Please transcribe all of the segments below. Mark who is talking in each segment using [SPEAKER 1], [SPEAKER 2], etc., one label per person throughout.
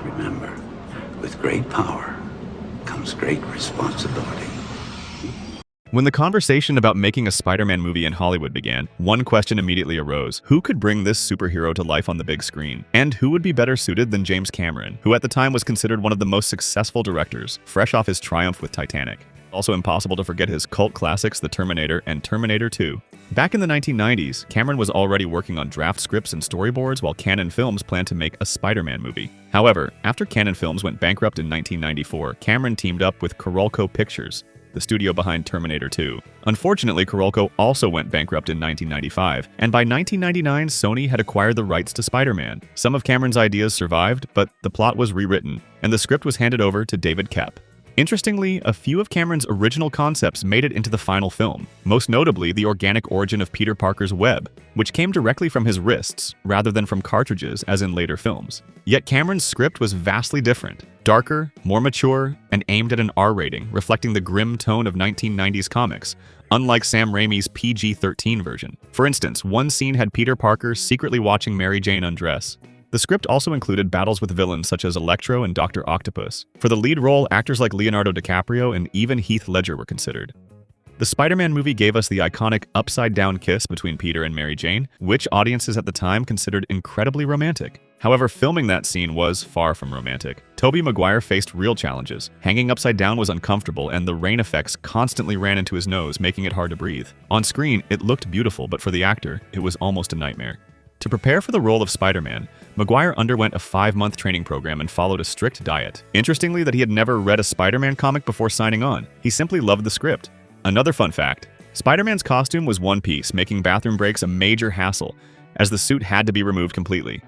[SPEAKER 1] Remember, with great power comes great responsibility.
[SPEAKER 2] When the conversation about making a Spider-Man movie in Hollywood began, one question immediately arose. Who could bring this superhero to life on the big screen? And who would be better suited than James Cameron, who at the time was considered one of the most successful directors, fresh off his triumph with Titanic? Also impossible to forget his cult classics The Terminator and Terminator 2. Back in the 1990s, Cameron was already working on draft scripts and storyboards while Cannon Films planned to make a Spider-Man movie. However, after Cannon Films went bankrupt in 1994, Cameron teamed up with Carolco Pictures, the studio behind Terminator 2. Unfortunately, Carolco also went bankrupt in 1995, and by 1999, Sony had acquired the rights to Spider-Man. Some of Cameron's ideas survived, but the plot was rewritten, and the script was handed over to David Koepp. Interestingly, a few of Cameron's original concepts made it into the final film, most notably the organic origin of Peter Parker's web, which came directly from his wrists rather than from cartridges as in later films. Yet Cameron's script was vastly different, darker, more mature, and aimed at an R rating, reflecting the grim tone of 1990s comics, unlike Sam Raimi's PG-13 version. For instance, one scene had Peter Parker secretly watching Mary Jane undress. The script also included battles with villains such as Electro and Dr. Octopus. For the lead role, actors like Leonardo DiCaprio and even Heath Ledger were considered. The Spider-Man movie gave us the iconic upside-down kiss between Peter and Mary Jane, which audiences at the time considered incredibly romantic. However, filming that scene was far from romantic. Tobey Maguire faced real challenges. Hanging upside down was uncomfortable, and the rain effects constantly ran into his nose, making it hard to breathe. On screen, it looked beautiful, but for the actor, it was almost a nightmare. To prepare for the role of Spider-Man, Maguire underwent a 5-month training program and followed a strict diet. Interestingly, that he had never read a Spider-Man comic before signing on. He simply loved the script. Another fun fact, Spider-Man's costume was one piece, making bathroom breaks a major hassle, as the suit had to be removed completely.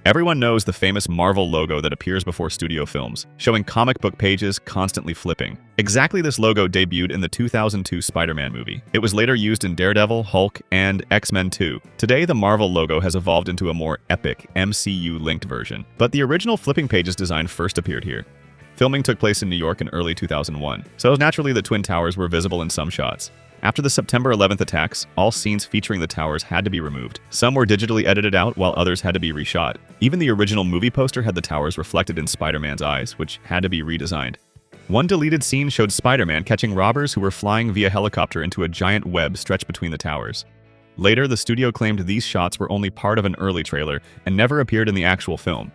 [SPEAKER 2] Everyone knows the famous Marvel logo that appears before studio films, showing comic book pages constantly flipping. Exactly this logo debuted in the 2002 Spider-Man movie. It was later used in Daredevil, Hulk, and X-Men 2. Today, the Marvel logo has evolved into a more epic, MCU-linked version, but the original flipping pages design first appeared here. Filming took place in New York in early 2001, so naturally the Twin Towers were visible in some shots. After the September 11th attacks, all scenes featuring the towers had to be removed. Some were digitally edited out, while others had to be reshot. Even the original movie poster had the towers reflected in Spider-Man's eyes, which had to be redesigned. One deleted scene showed Spider-Man catching robbers who were flying via helicopter into a giant web stretched between the towers. Later, the studio claimed these shots were only part of an early trailer and never appeared in the actual film.